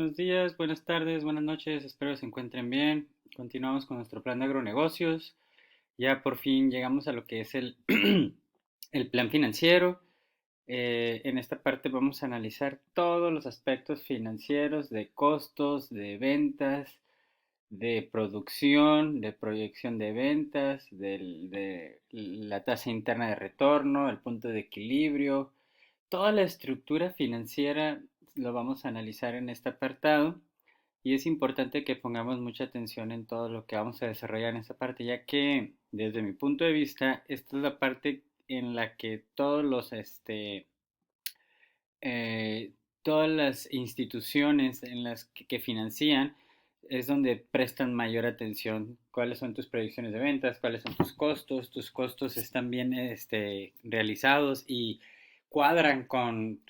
Buenos días, buenas tardes, buenas noches, espero se encuentren bien. Continuamos con nuestro plan de agronegocios. Ya por fin llegamos a lo que es el, el plan financiero. En esta parte vamos a analizar todos los aspectos financieros de costos, de ventas, de producción, de proyección de ventas, de la tasa interna de retorno, el punto de equilibrio. Toda la estructura financiera lo vamos a analizar en este apartado y es importante que pongamos mucha atención en todo lo que vamos a desarrollar en esta parte, ya que desde mi punto de vista, esta es la parte en la que todas las instituciones en las que financian es donde prestan mayor atención. ¿Cuáles son tus proyecciones de ventas? ¿Cuáles son tus costos? ¿Tus costos están bien realizados y cuadran con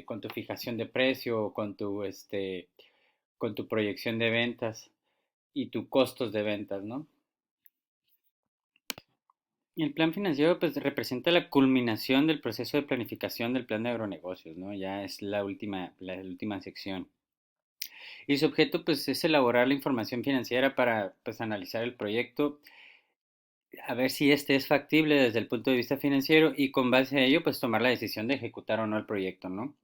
con tu fijación de precio o con tu proyección de ventas y tus costos de ventas, ¿no? El plan financiero pues representa la culminación del proceso de planificación del plan de agronegocios, ¿no? Ya es la última sección. Y su objeto pues es elaborar la información financiera para pues analizar el proyecto, a ver si este es factible desde el punto de vista financiero y con base a ello pues tomar la decisión de ejecutar o no el proyecto, ¿no?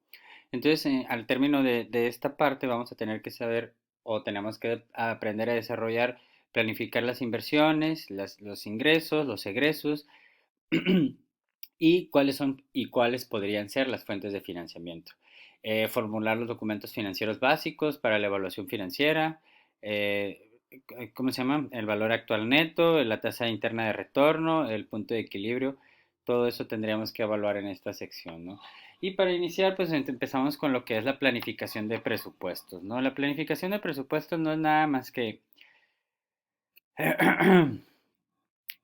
Entonces, al término de esta parte vamos a tener que saber o tenemos que aprender a desarrollar, planificar las inversiones, los ingresos, los egresos y cuáles podrían ser las fuentes de financiamiento. Formular los documentos financieros básicos para la evaluación financiera, eh, ¿cómo se llama? El valor actual neto, la tasa interna de retorno, el punto de equilibrio, todo eso tendríamos que evaluar en esta sección, ¿no? Y para iniciar, pues empezamos con lo que es la planificación de presupuestos, ¿no? La planificación de presupuestos no es nada más que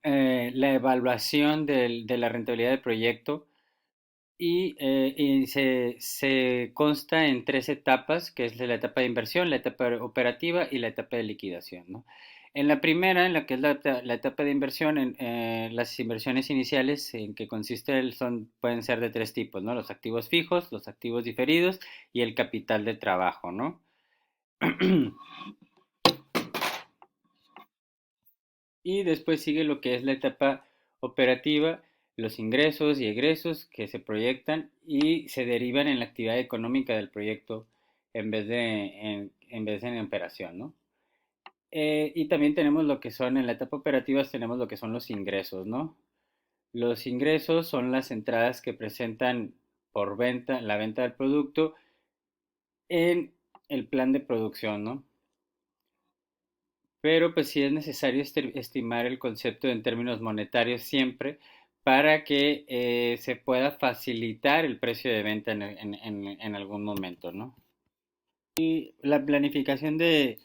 la evaluación de la rentabilidad del proyecto y se consta en tres etapas, que es la etapa de inversión, la etapa operativa y la etapa de liquidación, ¿no? En la primera, en la que es la etapa de inversión, las inversiones iniciales en que consiste pueden ser de tres tipos, ¿no? Los activos fijos, los activos diferidos y el capital de trabajo, ¿no? Y después sigue lo que es la etapa operativa, los ingresos y egresos que se proyectan y se derivan en la actividad económica del proyecto en vez de en operación, ¿no? Y también tenemos lo que son, en la etapa operativa tenemos lo que son los ingresos, ¿no? Los ingresos son las entradas que presentan por venta, la venta del producto en el plan de producción, ¿no? Pero pues sí es necesario estimar el concepto en términos monetarios siempre para que se pueda facilitar el precio de venta en algún momento, ¿no? Y la planificación de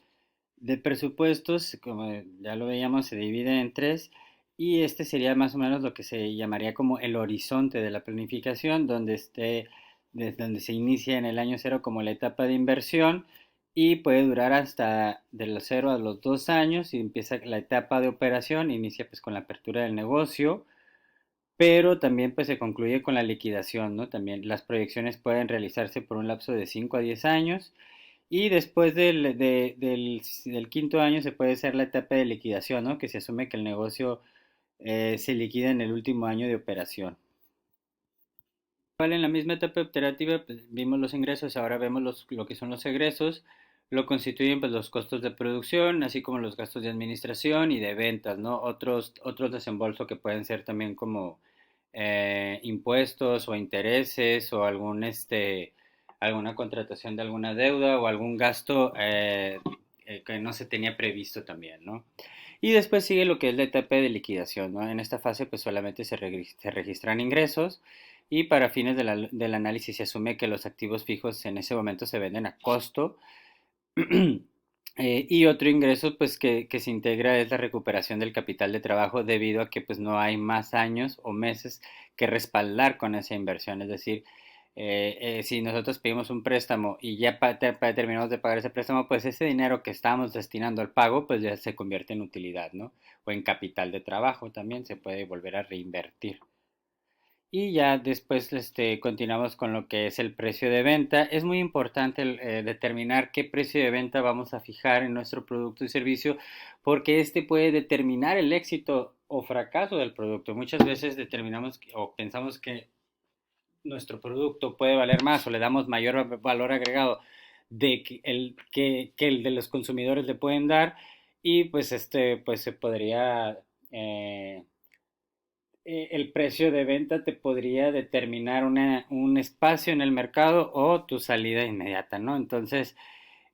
presupuestos, como ya lo veíamos, se divide en tres y este sería más o menos lo que se llamaría como el horizonte de la planificación, desde donde se inicia en el año cero como la etapa de inversión y puede durar hasta de los 0 a los 2 años y empieza la etapa de operación, inicia pues con la apertura del negocio, pero también pues se concluye con la liquidación, ¿no? También las proyecciones pueden realizarse por un lapso de 5 a 10 años y después del quinto año se puede hacer la etapa de liquidación, ¿no? Que se asume que el negocio se liquida en el último año de operación. Igual en la misma etapa operativa pues, vimos los ingresos, ahora vemos lo que son los egresos. Lo constituyen pues, los costos de producción, así como los gastos de administración y de ventas, ¿no? Otros desembolsos que pueden ser también como impuestos o intereses o alguna contratación de alguna deuda o algún gasto que no se tenía previsto también, ¿no? Y después sigue lo que es la etapa de liquidación, ¿no? En esta fase pues solamente se registran ingresos y para fines del análisis se asume que los activos fijos en ese momento se venden a costo. Y otro ingreso pues que se integra es la recuperación del capital de trabajo debido a que pues no hay más años o meses que respaldar con esa inversión. Es decir, si nosotros pedimos un préstamo y ya terminamos de pagar ese préstamo, pues ese dinero que estábamos destinando al pago pues ya se convierte en utilidad, ¿no? O en capital de trabajo también se puede volver a reinvertir. Y ya después continuamos con lo que es el precio de venta. Es muy importante determinar qué precio de venta vamos a fijar en nuestro producto y servicio porque este puede determinar el éxito o fracaso del producto. Muchas veces determinamos o pensamos que nuestro producto puede valer más o le damos mayor valor agregado que el de los consumidores le pueden dar y pues pues se podría el precio de venta te podría determinar un espacio en el mercado o tu salida inmediata, ¿no? Entonces,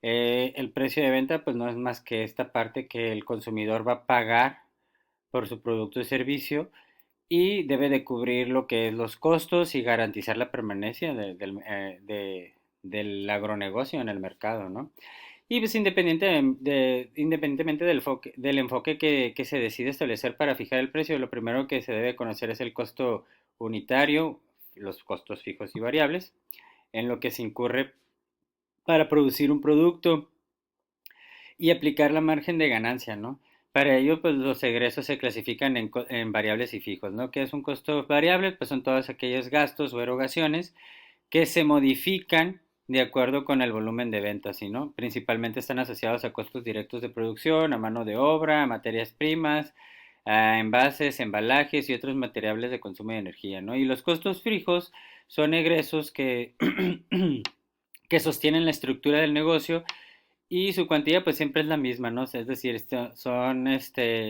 el precio de venta pues no es más que esta parte que el consumidor va a pagar por su producto o servicio y debe de cubrir lo que es los costos y garantizar la permanencia del agronegocio en el mercado, ¿no? Y pues independientemente del enfoque que se decide establecer para fijar el precio, lo primero que se debe conocer es el costo unitario, los costos fijos y variables, en lo que se incurre para producir un producto y aplicar la margen de ganancia, ¿no? Para ello, pues los egresos se clasifican en variables y fijos, ¿no? ¿Qué es un costo variable? Pues son todos aquellos gastos o erogaciones que se modifican de acuerdo con el volumen de ventas, ¿sí, no? Principalmente están asociados a costos directos de producción, a mano de obra, a materias primas, a envases, embalajes y otros materiales de consumo de energía, ¿no? Y los costos fijos son egresos que sostienen la estructura del negocio y su cuantía pues siempre es la misma, ¿no? Es decir, son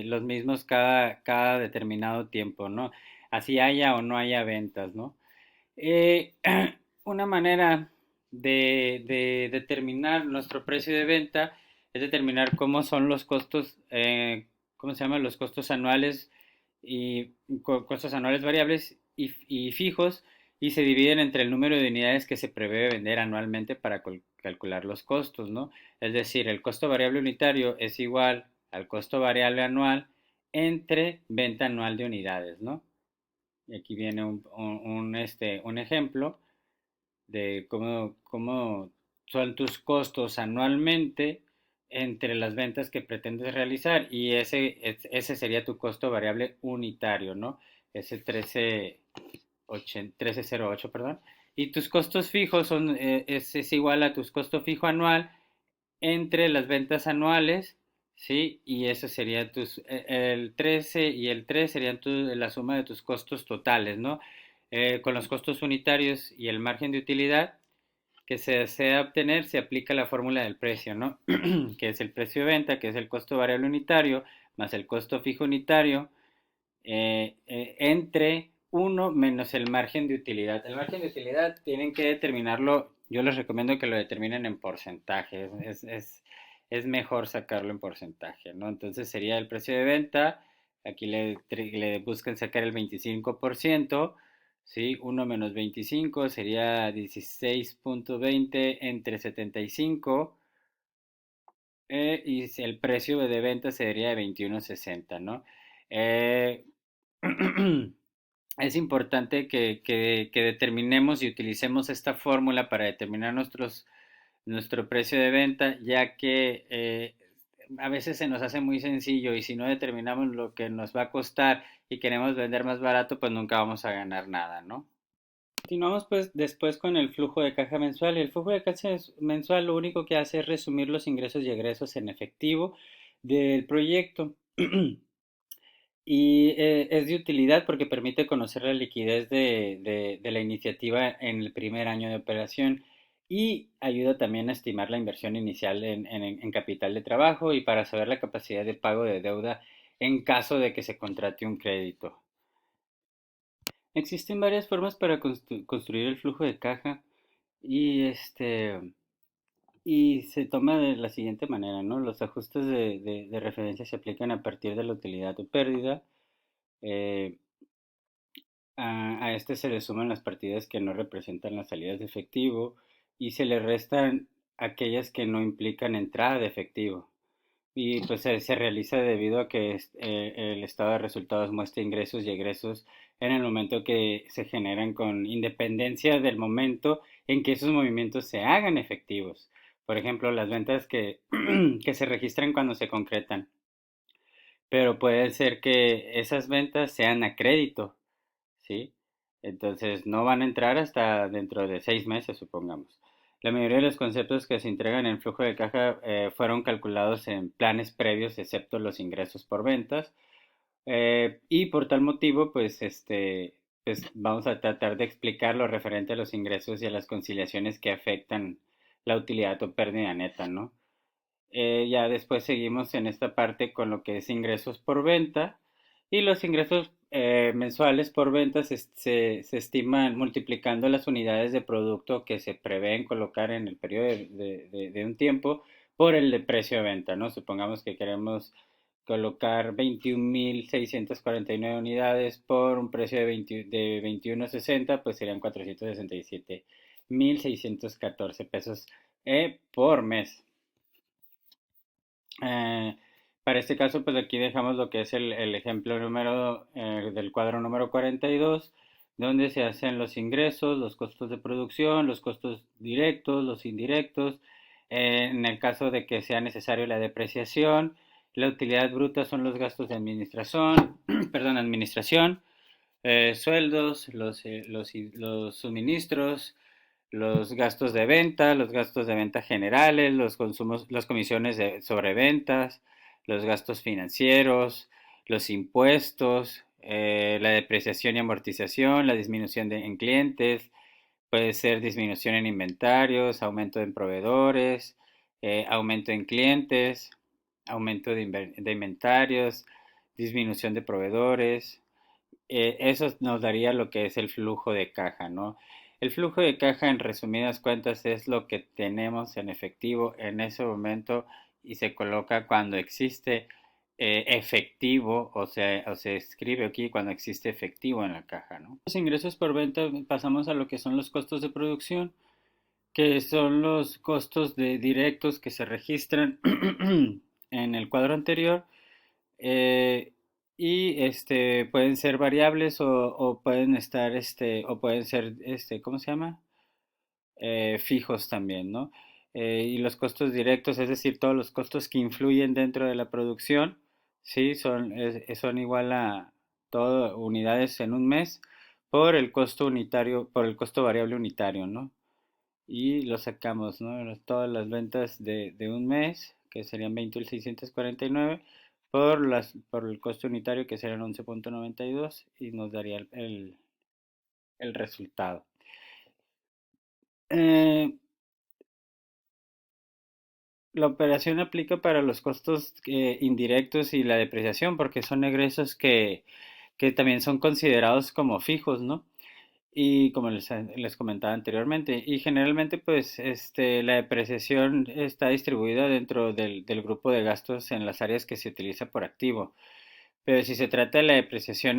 los mismos cada determinado tiempo, ¿no? Así haya o no haya ventas, ¿no? Eh, una manera de determinar nuestro precio de venta es determinar cómo son los costos, ¿cómo se llaman? Los costos anuales y costos anuales variables y fijos y se dividen entre el número de unidades que se prevé vender anualmente para calcular los costos, ¿no? Es decir, el costo variable unitario es igual al costo variable anual entre venta anual de unidades, ¿no? Y aquí viene un ejemplo de cómo son tus costos anualmente entre las ventas que pretendes realizar y ese sería tu costo variable unitario, ¿no? Ese 1308, perdón. Y tus costos fijos es igual a tus costo fijo anual entre las ventas anuales, ¿sí? Y eso sería el 13 y el 3 serían la suma de tus costos totales, ¿no? Con los costos unitarios y el margen de utilidad que se desea obtener, se aplica la fórmula del precio, ¿no? Que es el precio de venta, que es el costo variable unitario, más el costo fijo unitario, entre uno menos el margen de utilidad. El margen de utilidad tienen que determinarlo, yo les recomiendo que lo determinen en porcentaje, es mejor sacarlo en porcentaje, ¿no? Entonces sería el precio de venta, aquí le buscan sacar el 25%, ¿sí? Uno menos 25 sería 16.20 entre 75, y el precio de venta sería de 21.60, ¿no? Eh, es importante que determinemos y utilicemos esta fórmula para determinar nuestro precio de venta, ya que a veces se nos hace muy sencillo y si no determinamos lo que nos va a costar y queremos vender más barato, pues nunca vamos a ganar nada, ¿no? Continuamos pues después con el flujo de caja mensual. Y el flujo de caja mensual lo único que hace es resumir los ingresos y egresos en efectivo del proyecto. Y es de utilidad porque permite conocer la liquidez de la iniciativa en el primer año de operación y ayuda también a estimar la inversión inicial en capital de trabajo y para saber la capacidad de pago de deuda en caso de que se contrate un crédito. Existen varias formas para construir el flujo de caja y y se toma de la siguiente manera, ¿no? Los ajustes de referencia se aplican a partir de la utilidad o pérdida. eh, a este se le suman las partidas que no representan las salidas de efectivo y se le restan aquellas que no implican entrada de efectivo. Y pues se realiza debido a que el estado de resultados muestra ingresos y egresos en el momento que se generan con independencia del momento en que esos movimientos se hagan efectivos. Por ejemplo, las ventas que se registran cuando se concretan. Pero puede ser que esas ventas sean a crédito, ¿sí? Entonces no van a entrar hasta dentro de 6 meses, supongamos. La mayoría de los conceptos que se entregan en flujo de caja fueron calculados en planes previos, excepto los ingresos por ventas. Y por tal motivo, pues vamos a tratar de explicar lo referente a los ingresos y a las conciliaciones que afectan la utilidad o pérdida neta, ¿no? Ya después seguimos en esta parte con lo que es ingresos por venta y los ingresos mensuales por venta se estiman multiplicando las unidades de producto que se prevén colocar en el periodo de un tiempo por el de precio de venta, ¿no? Supongamos que queremos colocar 21.649 unidades por un precio de 21.60, pues serían 467.614 pesos por mes. Eh, para este caso, pues aquí dejamos lo que es el ejemplo número del cuadro número 42, donde se hacen los ingresos, los costos de producción, los costos directos, los indirectos. En el caso de que sea necesario la depreciación, la utilidad bruta son los gastos de administración, perdón, administración, sueldos, los suministros, los gastos de venta, los gastos de venta generales, los consumos, las comisiones sobre ventas, los gastos financieros, los impuestos, la depreciación y amortización, la disminución en clientes, puede ser disminución en inventarios, aumento en proveedores, aumento en clientes, aumento de inventarios, disminución de proveedores, eso nos daría lo que es el flujo de caja, ¿no? El flujo de caja, en resumidas cuentas, es lo que tenemos en efectivo en ese momento y se coloca cuando existe efectivo, o se escribe aquí cuando existe efectivo en la caja, ¿no? Los ingresos por venta pasamos a lo que son los costos de producción, que son los costos directos que se registran en el cuadro anterior, eh, y pueden ser variables o pueden estar o pueden ser ¿cómo se llama? Fijos también, ¿no? Y los costos directos, es decir, todos los costos que influyen dentro de la producción, sí, son igual a todo unidades en un mes por el costo unitario, por el costo variable unitario, ¿no? Y lo sacamos, ¿no? Todas las ventas de un mes, que serían 20.649, por el costo unitario, que serían 11.92, y nos daría el resultado. Eh, la operación aplica para los costos indirectos y la depreciación, porque son egresos que también son considerados como fijos, ¿no? Y como les comentaba anteriormente, y generalmente pues la depreciación está distribuida dentro del grupo de gastos en las áreas que se utiliza por activo. Pero si se trata de la depreciación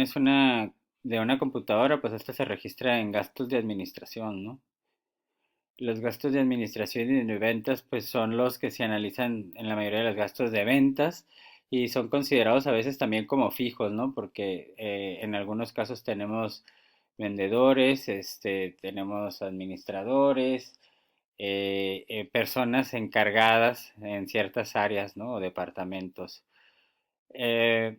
de una computadora, pues esta se registra en gastos de administración, ¿no? Los gastos de administración y de ventas pues son los que se analizan en la mayoría de los gastos de ventas y son considerados a veces también como fijos, ¿no? Porque en algunos casos tenemos vendedores, tenemos administradores, personas encargadas en ciertas áreas, ¿no? O departamentos. Eh,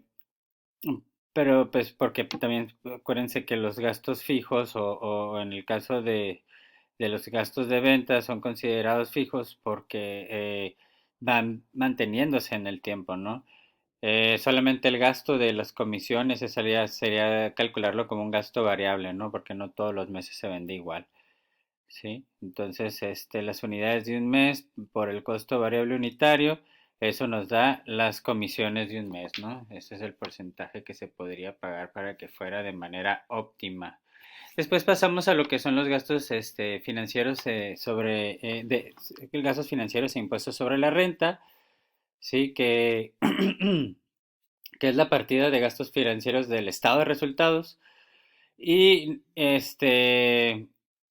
pero pues porque también acuérdense que los gastos fijos o en el caso de los gastos de venta son considerados fijos porque van manteniéndose en el tiempo, ¿no? Solamente el gasto de las comisiones sería calcularlo como un gasto variable, ¿no? Porque no todos los meses se vende igual, ¿sí? Entonces, las unidades de un mes por el costo variable unitario, eso nos da las comisiones de un mes, ¿no? Ese es el porcentaje que se podría pagar para que fuera de manera óptima. Después pasamos a lo que son los gastos financieros gastos financieros e impuestos sobre la renta, sí, que es la partida de gastos financieros del estado de resultados y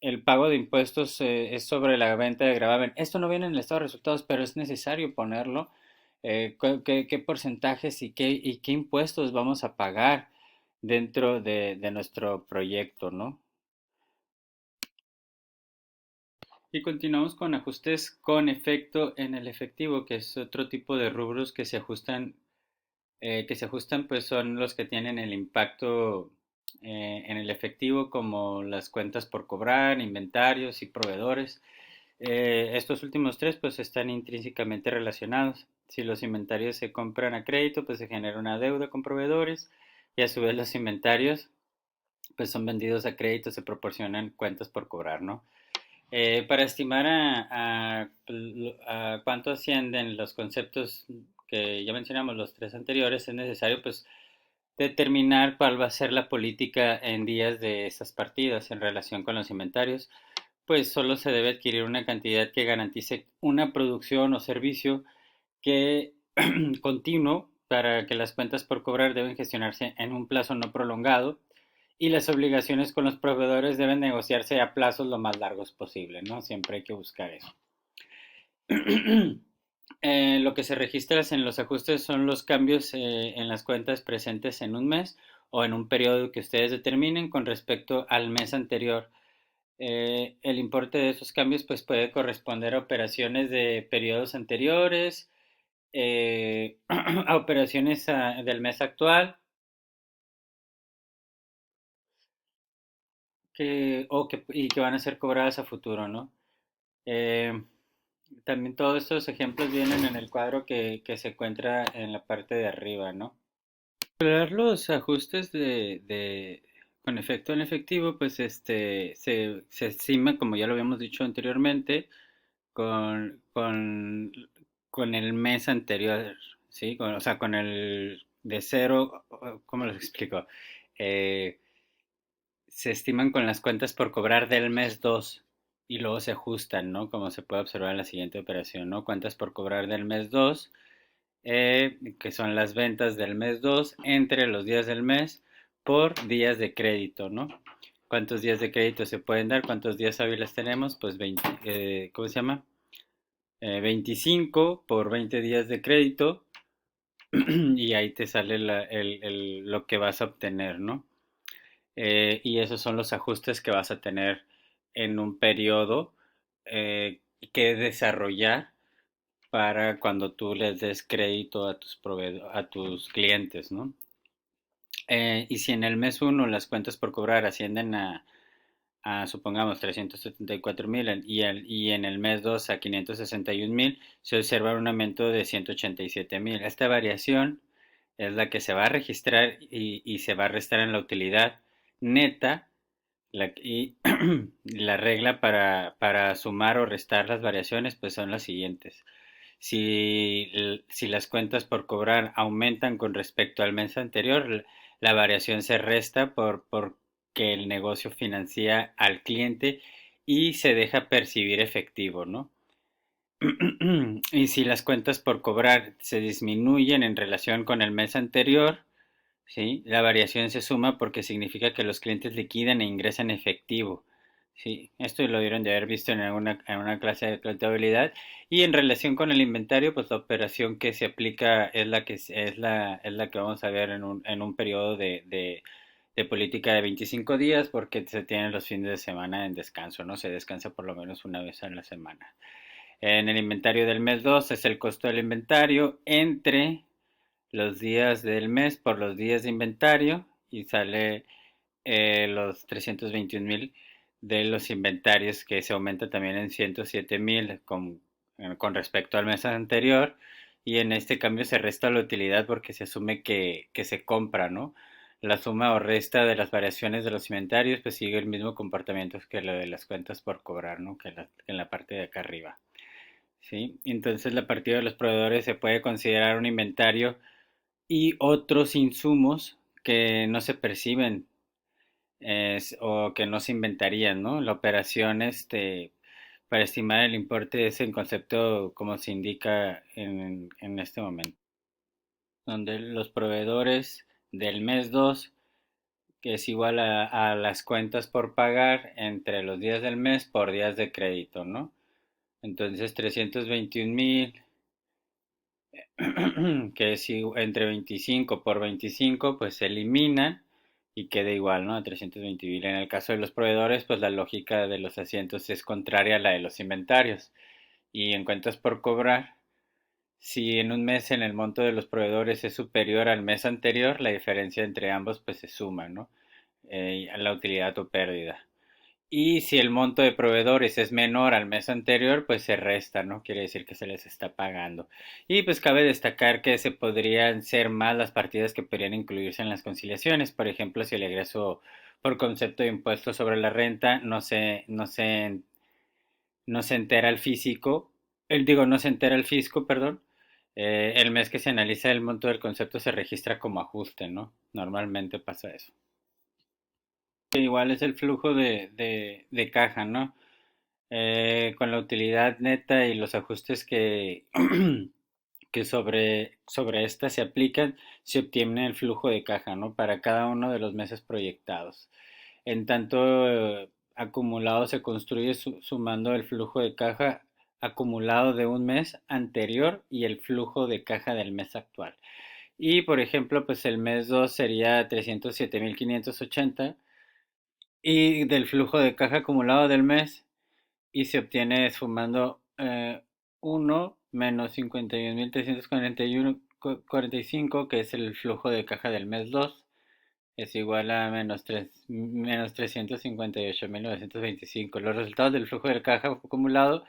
el pago de impuestos es sobre la venta de gravamen. Esto no viene en el estado de resultados, pero es necesario ponerlo. ¿Qué porcentajes y qué impuestos vamos a pagar dentro de nuestro proyecto, ¿no? Y continuamos con ajustes con efecto en el efectivo, que es otro tipo de rubros que se ajustan pues son los que tienen el impacto en el efectivo como las cuentas por cobrar, inventarios y proveedores. Estos últimos tres pues están intrínsecamente relacionados. Si los inventarios se compran a crédito, pues se genera una deuda con proveedores y a su vez los inventarios pues son vendidos a crédito, se proporcionan cuentas por cobrar, ¿no? Para estimar a cuánto ascienden los conceptos que ya mencionamos, los tres anteriores, es necesario pues determinar cuál va a ser la política en días de esas partidas en relación con los inventarios, pues solo se debe adquirir una cantidad que garantice una producción o servicio que continuo para que las cuentas por cobrar deben gestionarse en un plazo no prolongado y las obligaciones con los proveedores deben negociarse a plazos lo más largos posible, ¿no? Siempre hay que buscar eso. Lo que se registra en los ajustes son los cambios en las cuentas presentes en un mes o en un periodo que ustedes determinen con respecto al mes anterior. El importe de esos cambios pues puede corresponder a operaciones de periodos anteriores, a operaciones del mes actual y que van a ser cobradas a futuro, ¿no? Eh, También todos estos ejemplos vienen en el cuadro que se encuentra en la parte de arriba, ¿no? Calcular los ajustes con efecto en efectivo, pues se estima, como ya lo habíamos dicho anteriormente, con, con, con el mes anterior, ¿sí? O sea, con el de cero, ¿cómo les explico? Eh, Se estiman con las cuentas por cobrar del mes 2 y luego se ajustan, ¿no? Como se puede observar en la siguiente operación, ¿no? Cuentas por cobrar del mes 2, que son las ventas del mes 2 entre los días del mes por días de crédito, ¿no? ¿Cuántos días de crédito se pueden dar? ¿Cuántos días hábiles tenemos? Pues 20, ¿cómo se llama? 25 por 20 días de crédito y ahí te sale lo que vas a obtener, ¿no? Y esos son los ajustes que vas a tener en un periodo que desarrollar para cuando tú les des crédito a a tus clientes, ¿no? Y si en el mes uno las cuentas por cobrar ascienden supongamos, 374,000 y en el mes 2 a 561,000, se observa un aumento de 187,000. Esta variación es la que se va a registrar y se va a restar en la utilidad neta y la regla para sumar o restar las variaciones pues son las siguientes. Si las cuentas por cobrar aumentan con respecto al mes anterior, la variación se resta porque el negocio financia al cliente y se deja percibir efectivo, ¿no? Y si las cuentas por cobrar se disminuyen en relación con el mes anterior, ¿sí? La variación se suma porque significa que los clientes liquidan e ingresan efectivo. Sí, esto lo dieron de haber visto en una clase de contabilidad. Y en relación con el inventario, pues la operación que se aplica es es la que vamos a ver en un periodo de política de 25 días porque se tienen los fines de semana en descanso, ¿no? Se descansa por lo menos una vez en la semana. En el inventario del mes 2 es el costo del inventario entre los días del mes por los días de inventario y sale los 321,000 de los inventarios que se aumenta también en 107,000 con respecto al mes anterior y en este cambio se resta la utilidad porque se asume que se compra, ¿no? La suma o resta de las variaciones de los inventarios pues sigue el mismo comportamiento que lo de las cuentas por cobrar, ¿no? Que en la parte de acá arriba. ¿Sí? Entonces la partida de los proveedores se puede considerar un inventario y otros insumos que no se perciben o que no se inventarían, ¿no? La operación para estimar el importe es el concepto como se indica en este momento, donde los proveedores del mes 2 que es igual a las cuentas por pagar entre los días del mes por días de crédito, ¿no? Entonces 321,000 que es entre 25 por 25, pues se eliminan y queda igual, ¿no? A 320,000. En el caso de los proveedores, pues la lógica de los asientos es contraria a la de los inventarios. Y en cuentas por cobrar, si en un mes en el monto de los proveedores es superior al mes anterior, la diferencia entre ambos pues se suma, ¿no? la utilidad o pérdida. Y si el monto de proveedores es menor al mes anterior, pues se resta, ¿no? Quiere decir que se les está pagando. Y pues cabe destacar que se podrían ser más las partidas que podrían incluirse en las conciliaciones. Por ejemplo, si el egreso por concepto de impuesto sobre la renta no se entera el físico, no se entera el fisco, perdón. El mes que se analiza el monto del concepto se registra como ajuste, ¿no? Normalmente pasa eso. Igual es el flujo de caja, ¿no? Con la utilidad neta y los ajustes que sobre esta se aplican, se obtiene el flujo de caja, ¿no? Para cada uno de los meses proyectados. En tanto, acumulado se construye sumando el flujo de caja acumulado de un mes anterior y el flujo de caja del mes actual. Y por ejemplo, pues el mes 2 sería 307.580 y del flujo de caja acumulado del mes y se obtiene sumando 1 menos 51.341,45, que es el flujo de caja del mes 2 es igual a menos 358.925. Los resultados del flujo de caja acumulado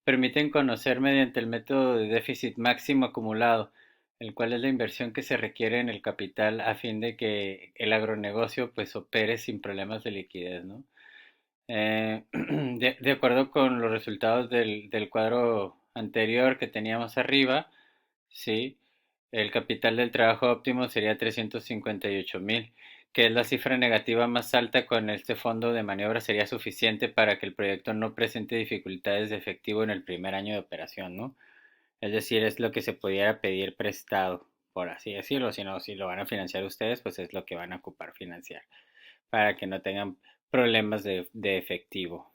permiten conocer mediante el método de déficit máximo acumulado, el cual es la inversión que se requiere en el capital a fin de que el agronegocio pues opere sin problemas de liquidez, ¿no? De acuerdo con los resultados del cuadro anterior que teníamos arriba, sí, el capital del trabajo óptimo sería 358.000, que es la cifra negativa más alta. Con este fondo de maniobra sería suficiente para que el proyecto no presente dificultades de efectivo en el primer año de operación, ¿no? Es decir, es lo que se pudiera pedir prestado, por así decirlo. Si no, si lo van a financiar ustedes, pues es lo que van a ocupar financiar, para que no tengan problemas de efectivo.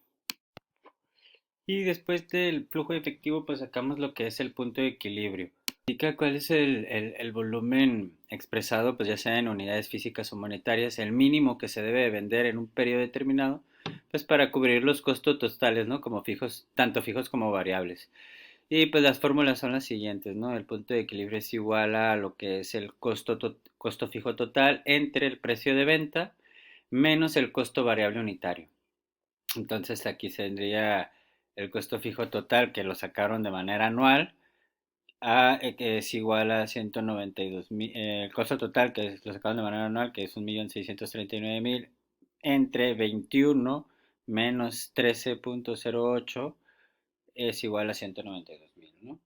Y después del flujo de efectivo, pues sacamos lo que es el punto de equilibrio. Indica cuál es el volumen expresado, pues ya sea en unidades físicas o monetarias, el mínimo que se debe de vender en un periodo determinado, pues para cubrir los costos totales, ¿no? Como fijos, tanto fijos como variables. Y pues las fórmulas son las siguientes, ¿no? El punto de equilibrio es igual a lo que es el costo fijo total entre el precio de venta menos el costo variable unitario. Entonces aquí tendría el costo fijo total que lo sacaron de manera anual que es igual a 192.000, el costo total lo sacaron de manera anual que es 1.639.000 entre 21 menos 13.08 es igual a 192.000, ¿no?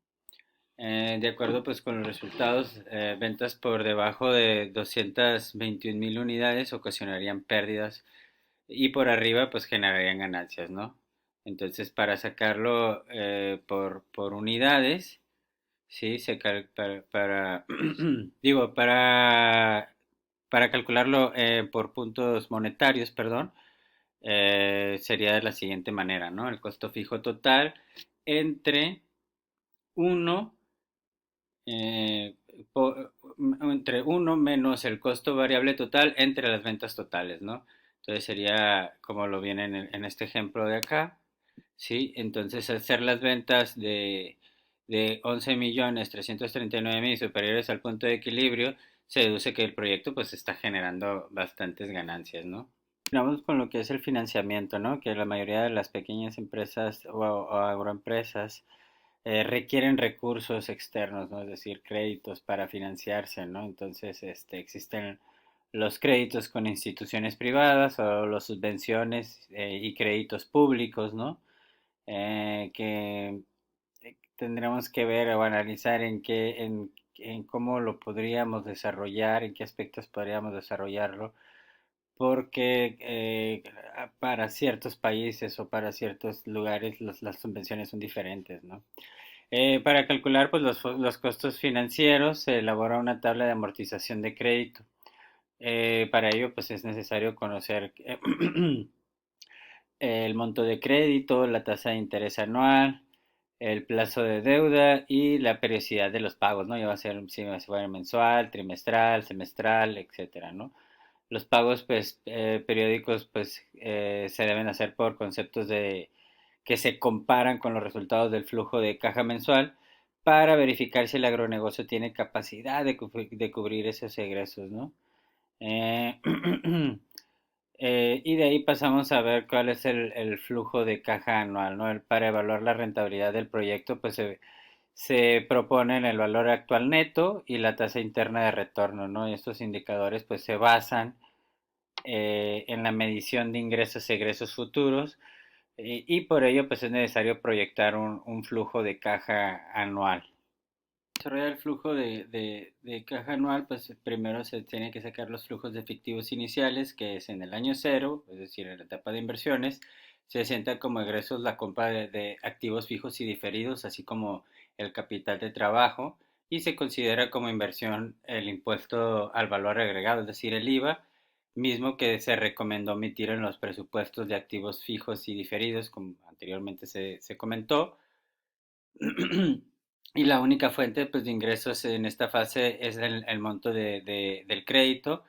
De acuerdo pues con los resultados, ventas por debajo de 221.000 unidades ocasionarían pérdidas y por arriba pues generarían ganancias, ¿no? Entonces para sacarlo por unidades, sí, digo, para calcularlo por puntos monetarios, perdón, sería de la siguiente manera, ¿no? El costo fijo total entre uno eh, po- entre uno menos el costo variable total entre las ventas totales, ¿no? Entonces sería como lo viene en este ejemplo de acá, ¿sí? Entonces hacer las ventas de 11.339.000 superiores al punto de equilibrio, se deduce que el proyecto pues está generando bastantes ganancias, ¿no? Vamos con lo que es el financiamiento, ¿no? Que la mayoría de las pequeñas empresas o agroempresas requieren recursos externos, ¿no? Es decir, créditos para financiarse, ¿no? Entonces, existen los créditos con instituciones privadas o las subvenciones y créditos públicos, ¿no? Que tendremos que ver o analizar en cómo lo podríamos desarrollar, en qué aspectos podríamos desarrollarlo, porque para ciertos países o para ciertos lugares las subvenciones son diferentes, ¿no? Para calcular pues, los costos financieros se elabora una tabla de amortización de crédito. Para ello pues, es necesario conocer el monto de crédito, la tasa de interés anual, el plazo de deuda y la periodicidad de los pagos, ¿no? Ya va a ser si va a ser mensual, trimestral, semestral, etcétera, ¿no? Los pagos pues, periódicos pues, se deben hacer por conceptos de que se comparan con los resultados del flujo de caja mensual para verificar si el agronegocio tiene capacidad de cubrir esos egresos, ¿no? Eh, Y de ahí pasamos a ver cuál es el flujo de caja anual, ¿no? Para evaluar la rentabilidad del proyecto, pues se proponen el valor actual neto y la tasa interna de retorno, ¿no? Y estos indicadores pues se basan en la medición de ingresos y egresos futuros y por ello pues es necesario proyectar un flujo de caja anual. Desarrollar el flujo de caja anual, pues primero se tiene que sacar los flujos de efectivos iniciales, que es en el año cero, es decir, en la etapa de inversiones. Se sienta como egresos la compra de activos fijos y diferidos, así como el capital de trabajo, y se considera como inversión el impuesto al valor agregado, es decir, el IVA, mismo que se recomendó omitir en los presupuestos de activos fijos y diferidos, como anteriormente se comentó. Y la única fuente pues, de ingresos en esta fase es el monto del crédito.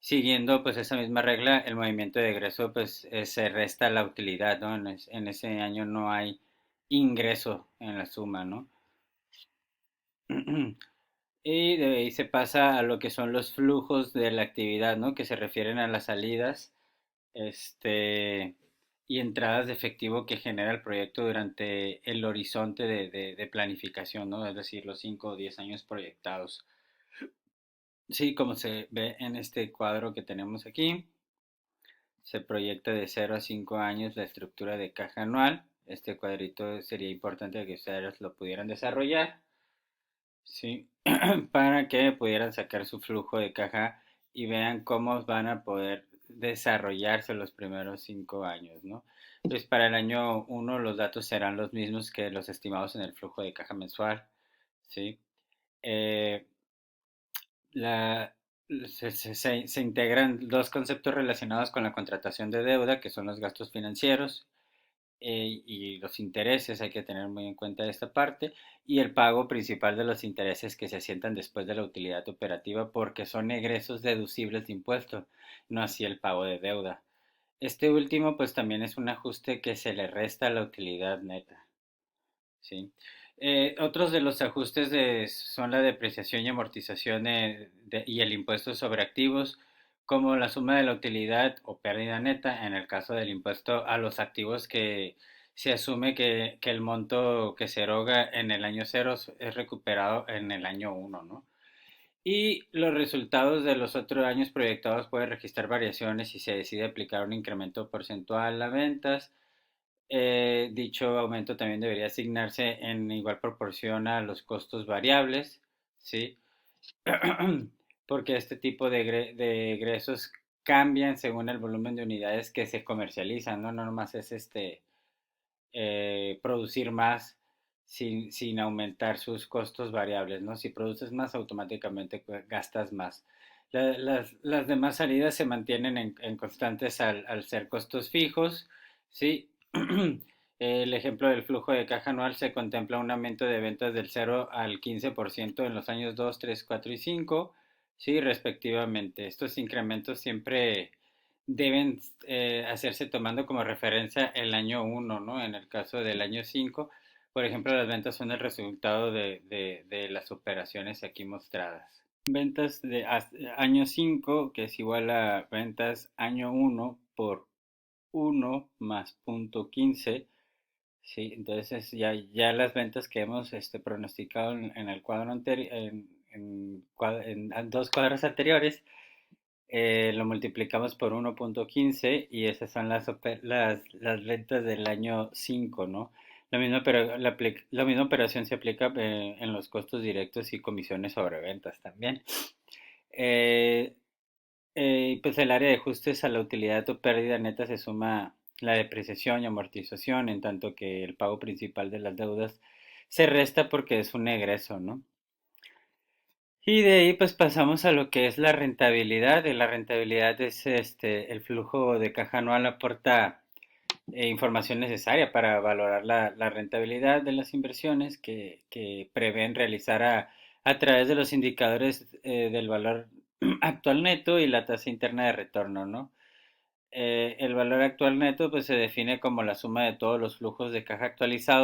Siguiendo pues esa misma regla, el movimiento de egreso pues se resta la utilidad, ¿no? En ese año no hay ingreso en la suma, ¿no? Y de ahí se pasa a lo que son los flujos de la actividad, ¿no? Que se refieren a las salidas, este, y entradas de efectivo que genera el proyecto durante el horizonte de planificación, ¿no? Es decir, los 5 o 10 años proyectados. Sí, como se ve en este cuadro que tenemos aquí, se proyecta de 0 a 5 años la estructura de caja anual. Este cuadrito sería importante que ustedes lo pudieran desarrollar, ¿sí? Para que pudieran sacar su flujo de caja y vean cómo van a poder desarrollarse los primeros 5 años, ¿no? Pues para el año uno los datos serán los mismos que los estimados en el flujo de caja mensual, ¿sí? Eh, la, se integran dos conceptos relacionados con la contratación de deuda, que son los gastos financieros y los intereses, hay que tener muy en cuenta esta parte, y el pago principal de los intereses que se asientan después de la utilidad operativa porque son egresos deducibles de impuesto, no así el pago de deuda. Este último pues también es un ajuste que se le resta a la utilidad neta, ¿sí? Otros de los ajustes son la depreciación y amortización y el impuesto sobre activos, como la suma de la utilidad o pérdida neta en el caso del impuesto a los activos que se asume que el monto que se eroga en el año cero es recuperado en el año uno, ¿no? Y los resultados de los otros años proyectados pueden registrar variaciones si se decide aplicar un incremento porcentual a ventas. Dicho aumento también debería asignarse en igual proporción a los costos variables, ¿sí? Porque este tipo de egresos cambian según el volumen de unidades que se comercializan, ¿no? No nomás es producir más sin aumentar sus costos variables, ¿no? Si produces más, automáticamente gastas más. Las demás salidas se mantienen en constantes al ser costos fijos, ¿sí? El ejemplo del flujo de caja anual se contempla un aumento de ventas del 0 al 15% en los años 2, 3, 4 y 5, sí, respectivamente. Estos incrementos siempre deben hacerse tomando como referencia el año uno, ¿no? En el caso del año 5, por ejemplo, las ventas son el resultado de las operaciones aquí mostradas. Ventas de año 5, que es igual a ventas año uno por uno más punto 15. Sí, entonces ya las ventas que hemos pronosticado en el cuadro anterior, en dos cuadros anteriores, lo multiplicamos por 1.15 y esas son las ventas del año 5, ¿no? La misma operación se aplica en los costos directos y comisiones sobre ventas también. Eh, pues el área de ajustes a la utilidad o pérdida neta se suma la depreciación y amortización, en tanto que el pago principal de las deudas se resta porque es un egreso, ¿no? Y de ahí pues pasamos a lo que es la rentabilidad. Y la rentabilidad es el flujo de caja anual aporta información necesaria para valorar la rentabilidad de las inversiones que prevén realizar a través de los indicadores del valor actual neto y la tasa interna de retorno, ¿no? El valor actual neto pues se define como la suma de todos los flujos de caja actualizados